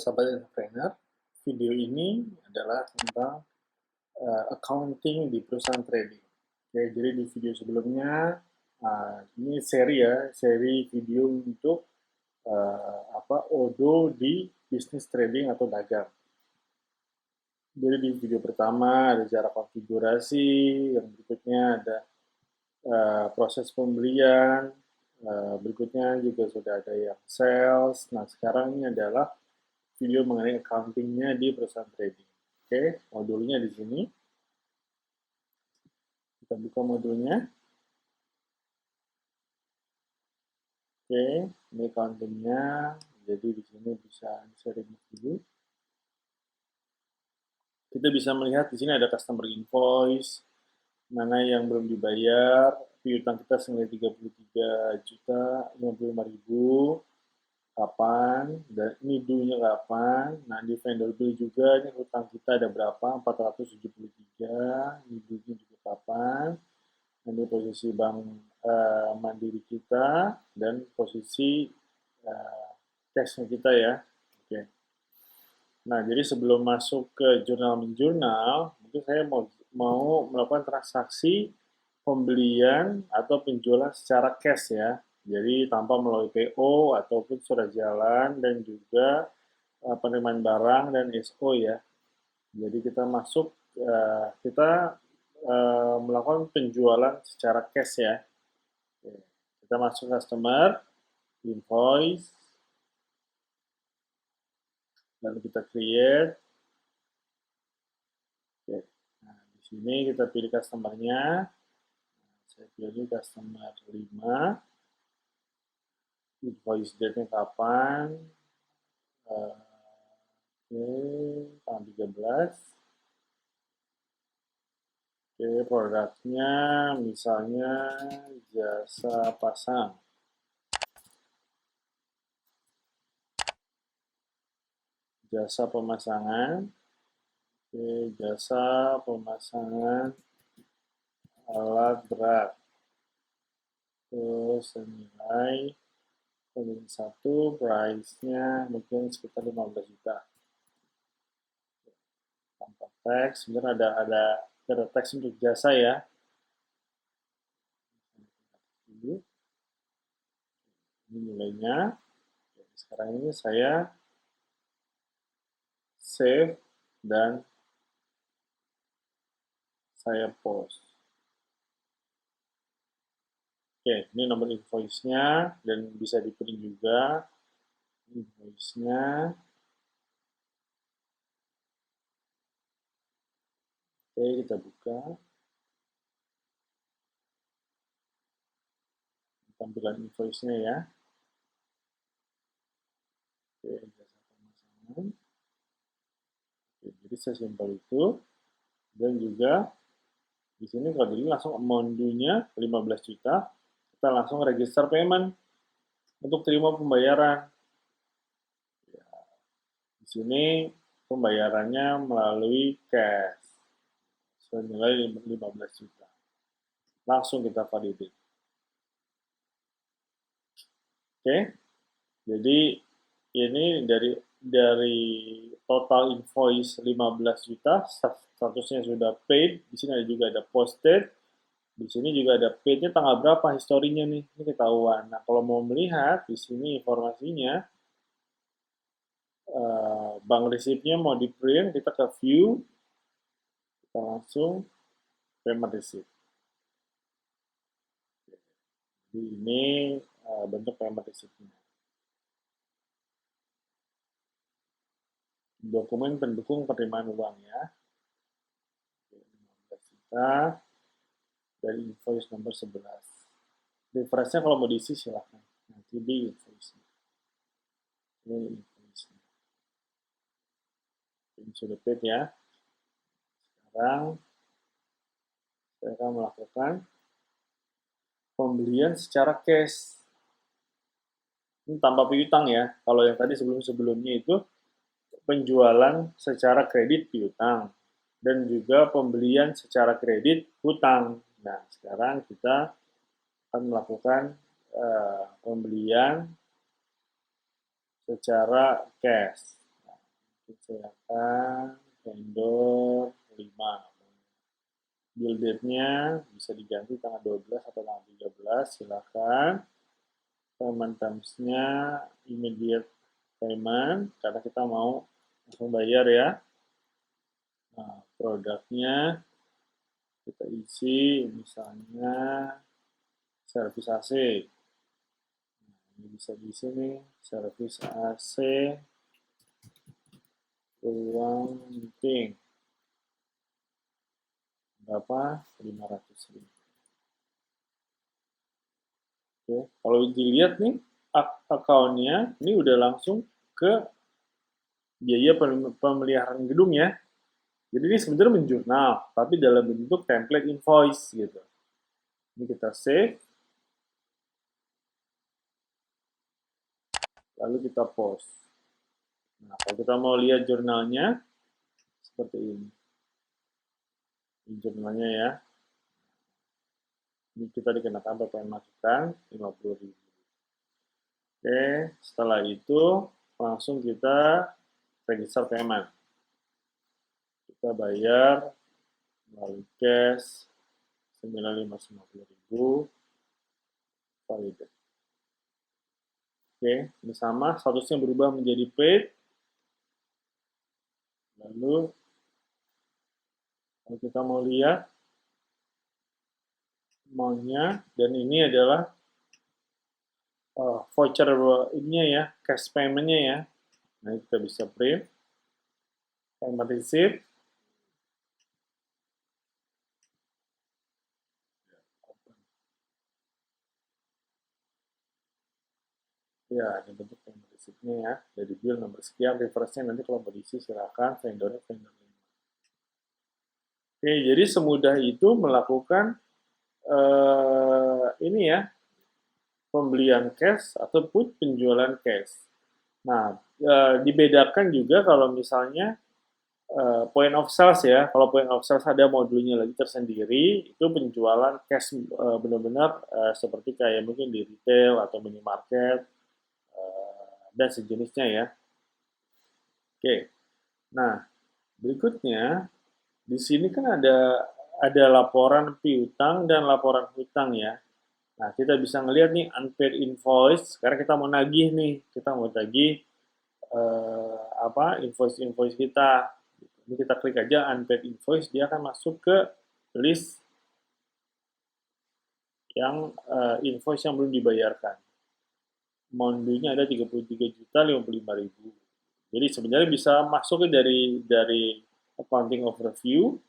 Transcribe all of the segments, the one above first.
sahabat entrepreneur, video ini adalah tentang accounting di perusahaan trading. Oke, jadi di video sebelumnya, ini seri video untuk Odo di bisnis trading atau dagang. Jadi di video pertama ada cara konfigurasi, yang berikutnya ada proses pembelian, berikutnya juga sudah ada yang sales. Nah, sekarang ini adalah video mengenai accounting-nya di perusahaan trading. Oke, modulnya di sini. Kita buka modulnya. Oke, ini accounting-nya. Jadi di sini bisa remove dulu. Kita bisa melihat di sini ada customer invoice, mana yang belum dibayar, piutang kita senilai 33.055.000, kapan, dan ini dulunya kapan. Nah, di vendor bill juga, ini hutang kita ada berapa, 473, ini dulunya juga kapan. Ini posisi bank mandiri kita, dan posisi cashnya kita ya. Oke. Nah, jadi sebelum masuk ke jurnal-menjurnal, mungkin saya mau melakukan transaksi pembelian atau penjualan secara cash ya. Jadi tanpa melalui PO ataupun surat jalan dan juga penerimaan barang dan SO ya. Jadi kita masuk, kita melakukan penjualan secara cash ya. Kita masuk customer, invoice, lalu kita create. Oke. Nah, di sini kita pilih customer-nya. Saya pilih customer 5. Invoice date-nya kapan? Oke, tanggal 13. Oke, produknya misalnya jasa pasang. Jasa pemasangan. Oke, jasa pemasangan alat berat. Terus senilai 1, price-nya mungkin sekitar 15 juta. Tanpa teks, sebenarnya ada teks untuk jasa ya. Ini nilainya. Sekarang ini saya save dan saya post. Oke, ini nomor invoice-nya dan bisa di-print juga invoice-nya. Oke, kita buka. Tampilan invoice-nya ya. Oke, jasa pemasangan. Oke, jadi sesimpel itu. Dan juga di sini kalau dulu langsung amount due-nya 15 juta, kita langsung register payment untuk terima pembayaran. Ya, di sini pembayarannya melalui cash senilai 15 juta. Langsung kita validate. Oke, jadi ini dari total invoice 15 juta, statusnya sudah paid. Di sini juga ada posted. Di sini juga ada paid-nya tanggal berapa, historinya nih, ini ketahuan. Nah, kalau mau melihat di sini informasinya, bank receipt-nya mau di print, kita ke view, kita langsung payment receipt. Jadi ini bentuk payment receipt-nya. Dokumen pendukung penerimaan uang ya. 15 juta dari invoice nomor 11. Referensinya kalau mau diisi silahkan. Nanti di invoice-nya. Ini invoice-nya. Ini sudah paid ya. Sekarang saya akan melakukan pembelian secara cash. Ini tanpa piutang ya. Kalau yang tadi sebelum-sebelumnya itu penjualan secara kredit piutang dan juga pembelian secara kredit hutang. Nah, sekarang kita akan melakukan pembelian secara cash. Nah, Silakan vendor 5. Bill date-nya bisa diganti tanggal 12 atau tanggal 13, silakan. Payment terms-nya immediate payment, karena kita mau langsung bayar ya. Nah, produknya kita isi misalnya servis AC. Nah, ini bisa di sini servis AC ruang meeting. Berapa? 500.000. Oke, kalau dilihat nih akunnya ini udah langsung ke biaya pemeliharaan gedung ya. Jadi ini sebenarnya menjurnal, tapi dalam bentuk template invoice gitu. Ini kita save, lalu kita post. Nah, kalau kita mau lihat jurnalnya, seperti ini. Ini jurnalnya ya. Ini kita dikenakan PPN masukan 50.000. Oke, setelah itu langsung kita register payment. Kita bayar melalui cash 9.550.000 validate. Oke, ini sama, statusnya berubah menjadi paid. Lalu kalau kita mau lihat maunya, dan ini adalah voucher ini ya, cash payment-nya ya. Nah, kita bisa print, payment receipt, ya, ini bentuk payment receipt-nya ya, dari bill nomor sekian, reference-nya nanti kalau mau diisi silakan, vendornya vendor 5. Oke, jadi semudah itu melakukan ini ya, pembelian cash ataupun penjualan cash. Nah, dibedakan juga kalau misalnya point of sales ya. Kalau point of sales ada modulnya lagi tersendiri, itu penjualan cash benar-benar seperti kayak mungkin di retail atau minimarket dan sejenisnya ya. Oke. Nah, berikutnya di sini kan ada laporan piutang dan laporan hutang ya. Nah, kita bisa ngelihat nih unpaid invoice. Sekarang kita mau nagih nih, kita mau tagih invoice-invoice kita. Ini kita klik aja unpaid invoice, dia akan masuk ke list yang invoice yang belum dibayarkan. Mondunya ada 33.055.000. Jadi sebenarnya bisa masuk dari accounting overview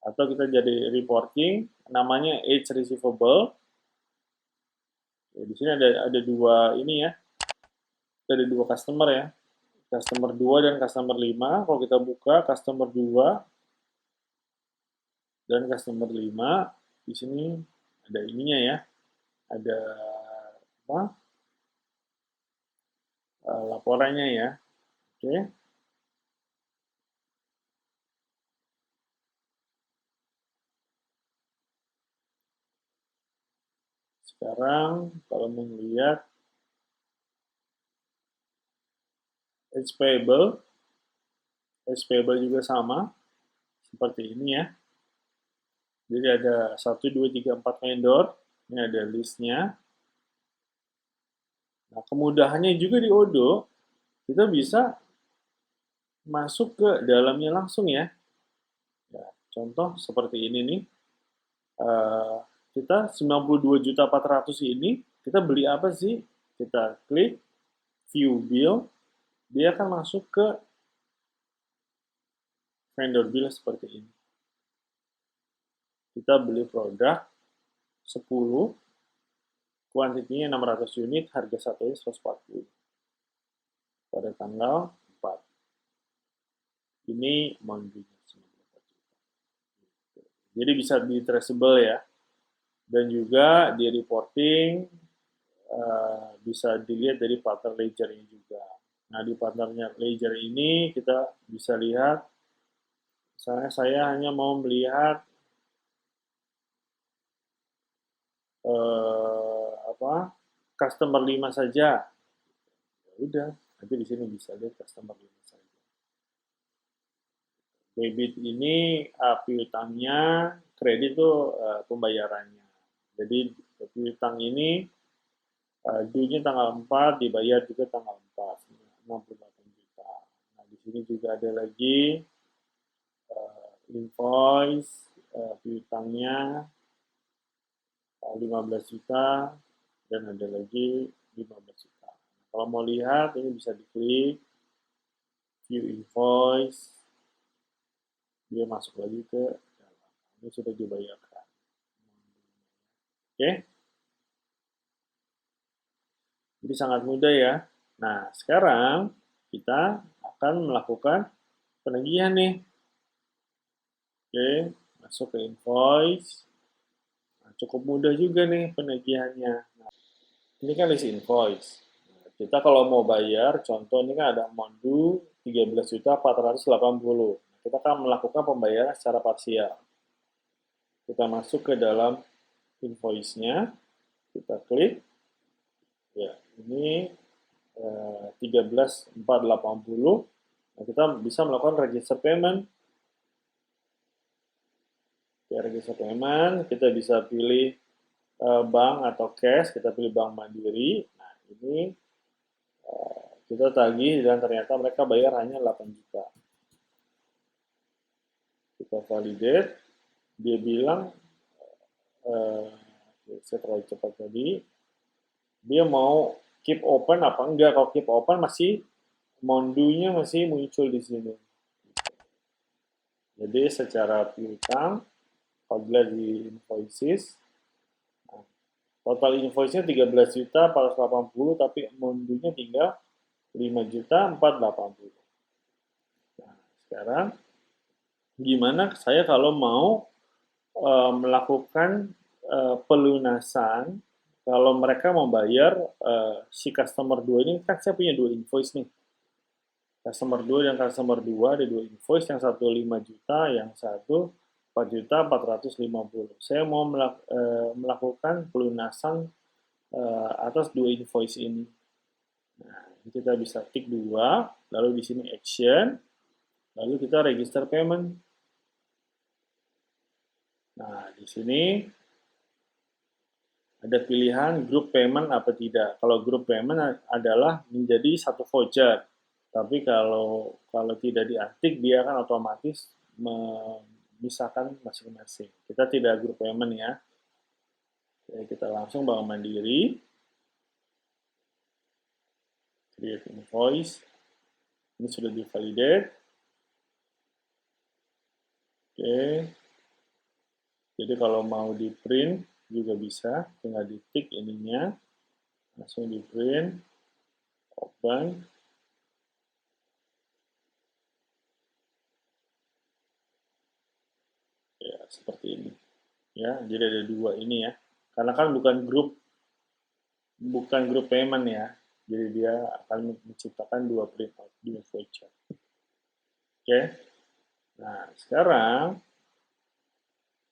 atau kita jadi reporting, namanya age receivable. Ya, di sini ada dua ini ya, ada dua customer ya, customer 2 dan customer 5. Kalau kita buka customer 2 dan customer 5, di sini ada ininya ya, ada apa? Laporannya ya. Oke. Sekarang kalau melihat age payable juga sama seperti ini ya. Jadi ada 1, 2, 3, 4 vendor. Ini ada listnya. Nah, kemudahannya juga di Odoo, kita bisa masuk ke dalamnya langsung ya. Ya, contoh seperti ini nih. Kita 92.400 ini, kita beli apa sih? Kita klik view bill, dia akan masuk ke vendor bill seperti ini. Kita beli produk 10, kuantitinya 600 unit, harga satunya 140. Pada tanggal 4. Ini monthly-nya 94 juta. Jadi bisa di traceable ya. Dan juga di reporting bisa dilihat dari partner ledger-nya juga. Nah, di partnernya ledger ini kita bisa lihat, misalnya saya hanya mau melihat customer 5 saja. Ya udah, nanti di sini bisa lihat customer 5 saja. Debit ini piutangnya, kredit itu pembayarannya. Jadi piutang ini due-nya tanggal 4, dibayar juga tanggal 4, 68 juta. Nah, di sini juga ada lagi invoice piutangnya 15 juta dan ada lagi 15 juta. Kalau mau lihat ini bisa diklik view invoice, dia masuk lagi ke dalam. Ini sudah dibayarkan. Oke, jadi sangat mudah ya. Nah, sekarang kita akan melakukan penagihan nih. Oke, masuk ke invoice. Nah, cukup mudah juga nih penagihannya. Nah, ini kan list invoice. Nah, kita kalau mau bayar, contoh ini kan ada amount due 13.480. Nah, kita akan melakukan pembayaran secara parsial. Kita masuk ke dalam invoice-nya, kita klik. Ya, ini 13.480. Nah, kita bisa melakukan register payment. Oke, register payment, kita bisa pilih bank atau cash, kita pilih Bank Mandiri. Nah, ini kita tagih dan ternyata mereka bayar hanya 8 juta. Kita validate, dia bilang, saya terlalu cepat tadi, dia mau keep open apa enggak. Kalau keep open masih mondunya masih muncul di sini. Jadi secara piutang, apabila di invoices, total invoice-nya 13 juta 480, tapi mondunya tinggal 5 juta 480. Nah, sekarang gimana saya kalau mau melakukan pelunasan, kalau mereka mau bayar si customer 2 ini, kan saya punya 2 invoice nih. Customer 2 dan customer 2 ada 2 invoice, yang satu 5 juta, yang satu 4 juta 450. Saya mau melakukan pelunasan atas 2 invoice ini. Nah, kita bisa tik 2, lalu di sini action, lalu kita register payment. Nah, di sini ada pilihan group payment apa tidak. Kalau group payment adalah menjadi satu voucher. Tapi kalau tidak diaktif, dia akan otomatis memisahkan masing-masing. Kita tidak group payment ya. Jadi kita langsung Bank Mandiri. Create invoice. Ini sudah divalidate. Oke. Jadi kalau mau di print juga bisa, tinggal di tick ininya, langsung di print, open. Ya, seperti ini. Ya, jadi ada 2 ini ya. Karena kan bukan grup payment ya. Jadi dia akan menciptakan 2 printout, 2 voucher. Oke. Nah, sekarang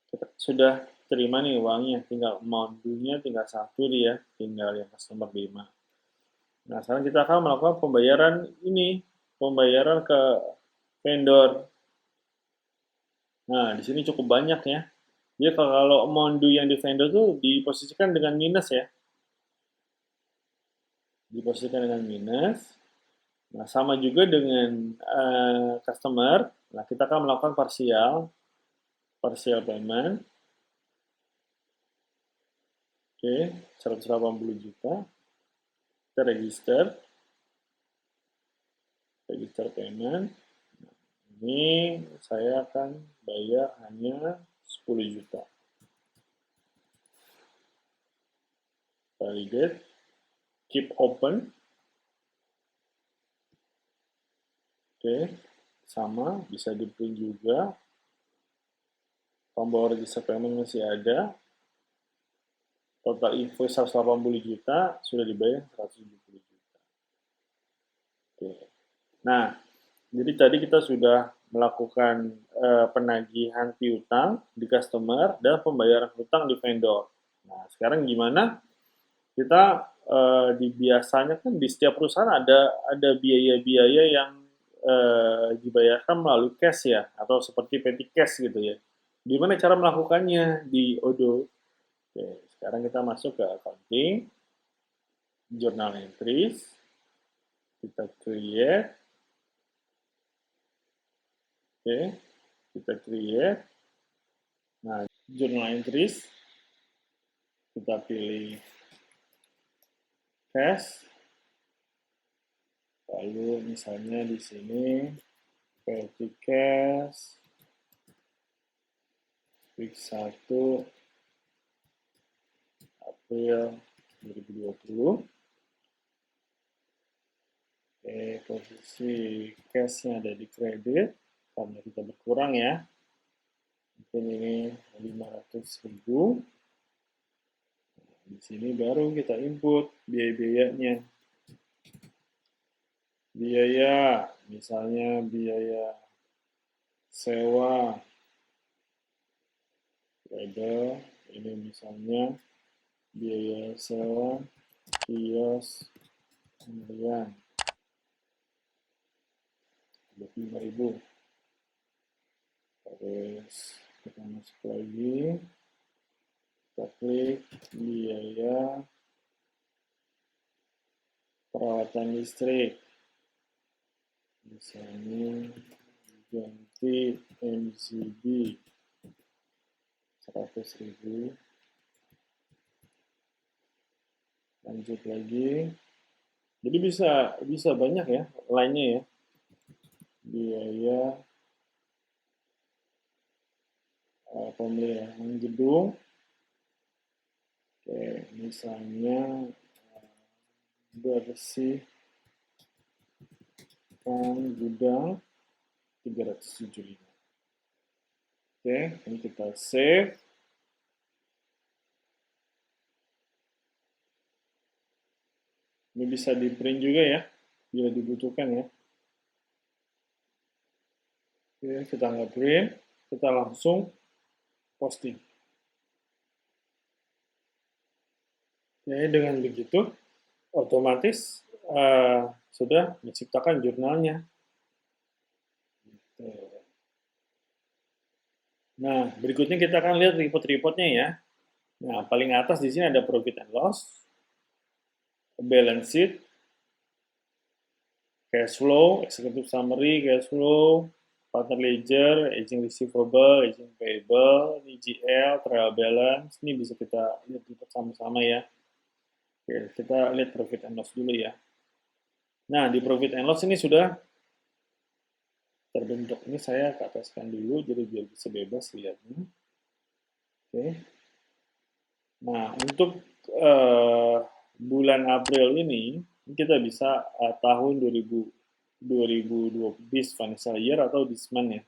kita sudah terima nih uangnya, tinggal amount due-nya tinggal 1 dia, tinggal yang customer 5. Nah, sekarang kita akan melakukan pembayaran ini, pembayaran ke vendor. Nah, di sini cukup banyak ya. Dia kalau amount due yang di vendor tuh diposisikan dengan minus ya. Diposisikan dengan minus. Nah, sama juga dengan customer. Nah, kita akan melakukan partial payment. Oke, 180 juta. Kita register payment. Nah, ini saya akan bayar hanya 10 juta. Validate, keep open. Oke, sama, bisa di print juga. Tombol register payment masih ada. Total invoice 180 juta, sudah dibayar 170 juta. Oke. Nah, jadi tadi kita sudah melakukan penagihan piutang di customer dan pembayaran hutang di vendor. Nah, sekarang gimana? Kita biasanya kan di setiap perusahaan ada biaya-biaya yang dibayarkan melalui cash ya, atau seperti petty cash gitu ya. Gimana cara melakukannya di Odoo? Oke, sekarang kita masuk ke accounting, journal entries, kita create, oke, kita create. Nah, journal entries, kita pilih cash, lalu misalnya di sini petty cash, week 1 April 2020. Oke, posisi cash-nya ada di kredit, karena kita berkurang ya. Mungkin ini 500.000. Di sini baru kita input biaya-biayanya. Biaya, misalnya biaya sewa, ada ini misalnya biaya sewa kios harian 25.000. Terus kita masuk lagi, kita klik biaya perawatan listrik, misalnya ganti MCB 100.000. Lanjut lagi, jadi bisa banyak ya lainnya ya. Biaya pemeliharaan gedung, oke, misalnya bersihkan gudang 375. Oke, ini kita save. Ini bisa di print juga ya, bila dibutuhkan ya. Oke, kita nggak print, kita langsung posting. Oke, dengan begitu otomatis sudah menciptakan jurnalnya. Nah, berikutnya kita akan lihat report-reportnya ya. Nah, paling atas di sini ada profit and loss, balance sheet, cash flow, executive summary, cash flow, partner ledger, aging receivable, aging payable, EGL, trial balance. Ini bisa kita lihat bersama-sama ya. Oke, kita lihat profit and loss dulu ya. Nah, di profit and loss ini sudah terbentuk. Ini saya ke ataskan dulu, jadi biar bisa bebas lihatnya. Oke. Nah, untuk bulan April ini, kita bisa tahun 2020 this financial year atau this month ya.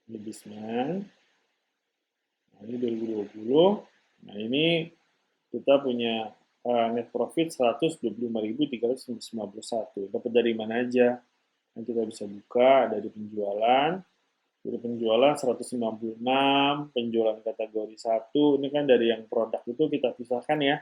Ini this month. Nah, ini 2020. Nah, ini kita punya net profit 125.351. Dapat dari mana aja? Nah, kita bisa buka dari penjualan. Dari penjualan 196, penjualan kategori 1. Ini kan dari yang produk itu kita pisahkan ya.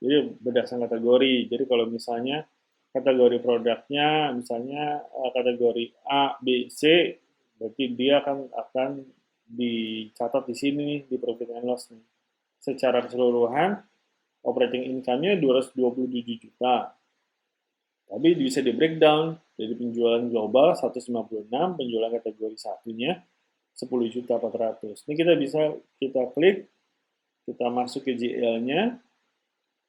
Jadi berdasarkan kategori. Jadi kalau misalnya kategori produknya misalnya kategori A, B, C, berarti dia akan dicatat di sini nih, di profit and loss nih. Secara keseluruhan operating income-nya 227 juta. Tapi bisa di breakdown dari penjualan global 156, penjualan kategori satunya 10.400. Ini kita klik, kita masuk ke GL-nya,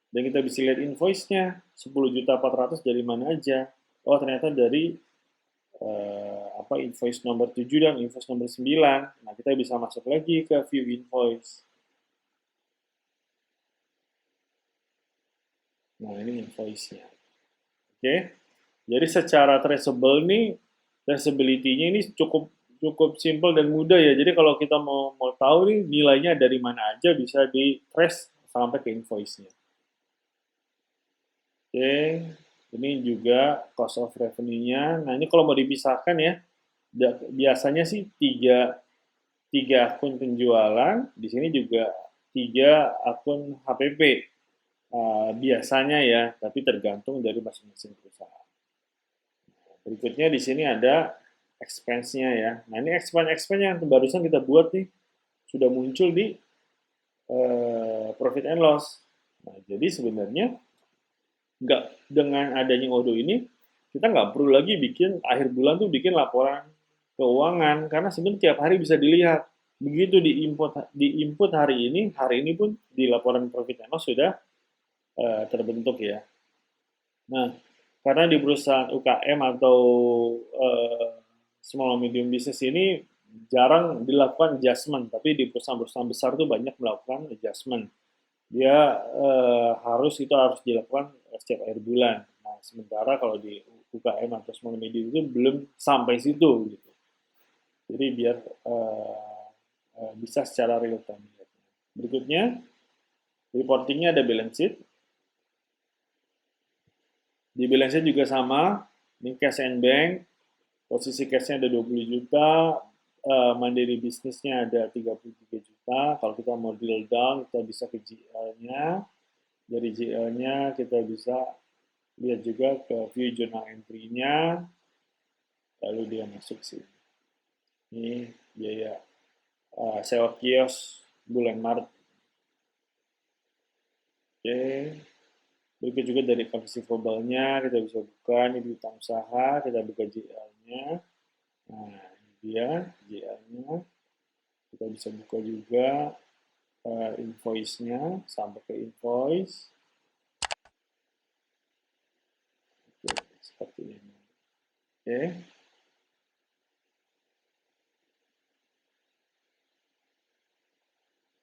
dan kita bisa lihat invoice-nya 10.400 dari mana aja. Oh, ternyata dari invoice nomor 7 dan invoice nomor 9. Nah, kita bisa masuk lagi ke view invoice. Nah, ini invoice-nya. Oke. Jadi secara traceability-nya ini cukup simple dan mudah ya. Jadi kalau kita mau tahu nih nilainya dari mana aja bisa di trace sampai ke invoice-nya. Oke, ini juga cost of revenue-nya. Nah, ini kalau mau dipisahkan ya, biasanya sih tiga akun penjualan, di sini juga 3 akun HPP. Biasanya ya, tapi tergantung dari masing-masing perusahaan. Berikutnya di sini ada expense-nya ya. Nah, ini expense yang barusan kita buat nih sudah muncul di profit and loss. Nah, jadi sebenarnya nggak, dengan adanya Odoo ini kita nggak perlu lagi bikin akhir bulan tuh bikin laporan keuangan, karena sebenarnya tiap hari bisa dilihat. Begitu di input hari ini pun di laporan profit and loss sudah terbentuk ya. Nah, karena di perusahaan UKM atau small medium business ini jarang dilakukan adjustment, tapi di perusahaan-perusahaan besar itu banyak melakukan adjustment. Dia harus dilakukan setiap akhir bulan. Nah, sementara kalau di UKM atau small medium itu belum sampai situ gitu. Jadi biar bisa secara real time. Berikutnya, reportingnya ada balance sheet. Di balance sheet juga sama, ini cash and bank, posisi cashnya ada 20 juta, mandiri bisnisnya ada 33 juta. Kalau kita mau drill down, kita bisa ke GL-nya. Dari GL-nya kita bisa lihat juga ke view journal entry-nya, lalu dia masuk sini. Ini biaya sewa kios bulan Maret. Oke. Berikut juga dari receivable-nya kita bisa buka, ini di utang usaha, kita buka GL-nya. Nah, ini dia GL-nya. Kita bisa buka juga invoice-nya, sampai ke invoice. Oke, seperti ini. Oke.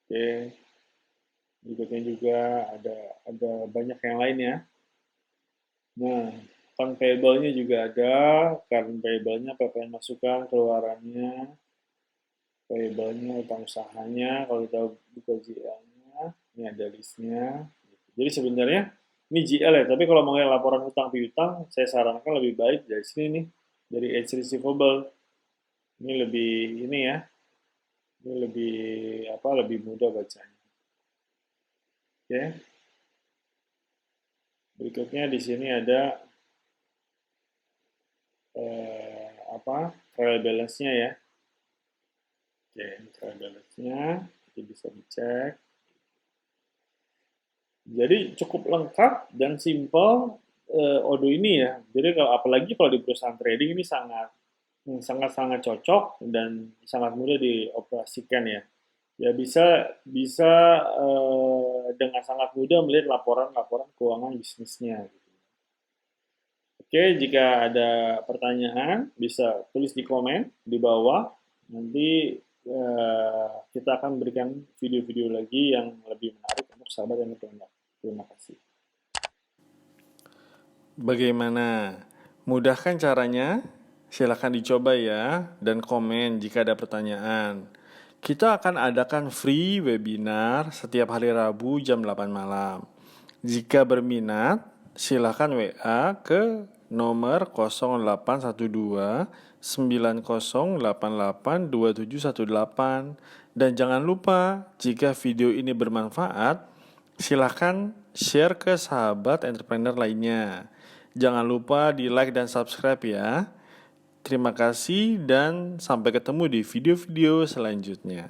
Oke. Berikutnya juga ada banyak yang lain ya. Nah, account payable-nya juga ada, current payable-nya, PPN masukan, keluarannya, payable-nya, utang usahanya, kalau kita buka GL-nya, ini ada list-nya. Jadi sebenarnya ini GL ya, tapi kalau mau laporan utang piutang, saya sarankan lebih baik dari sini nih, dari age receivable. Ini lebih ini ya, ini lebih mudah bacanya. Oke. Berikutnya di sini ada trial balance-nya ya. Oke, ini trial balance-nya, jadi bisa dicek. Jadi cukup lengkap dan simple Odoo ini ya. Jadi apalagi kalau di perusahaan trading ini sangat cocok dan sangat mudah dioperasikan ya. Ya bisa bisa dengan sangat mudah melihat laporan-laporan keuangan bisnisnya. Oke, jika ada pertanyaan bisa tulis di komen di bawah. Nanti kita akan berikan video-video lagi yang lebih menarik untuk sahabat yang berminat. Terima kasih. Bagaimana? Mudah kan caranya? Silahkan dicoba ya, dan komen jika ada pertanyaan. Kita akan adakan free webinar setiap hari Rabu jam 8 malam. Jika berminat, silahkan WA ke nomor 0812 9088 2718. Dan jangan lupa, jika video ini bermanfaat, silahkan share ke sahabat entrepreneur lainnya. Jangan lupa di like dan subscribe ya. Terima kasih dan sampai ketemu di video-video selanjutnya.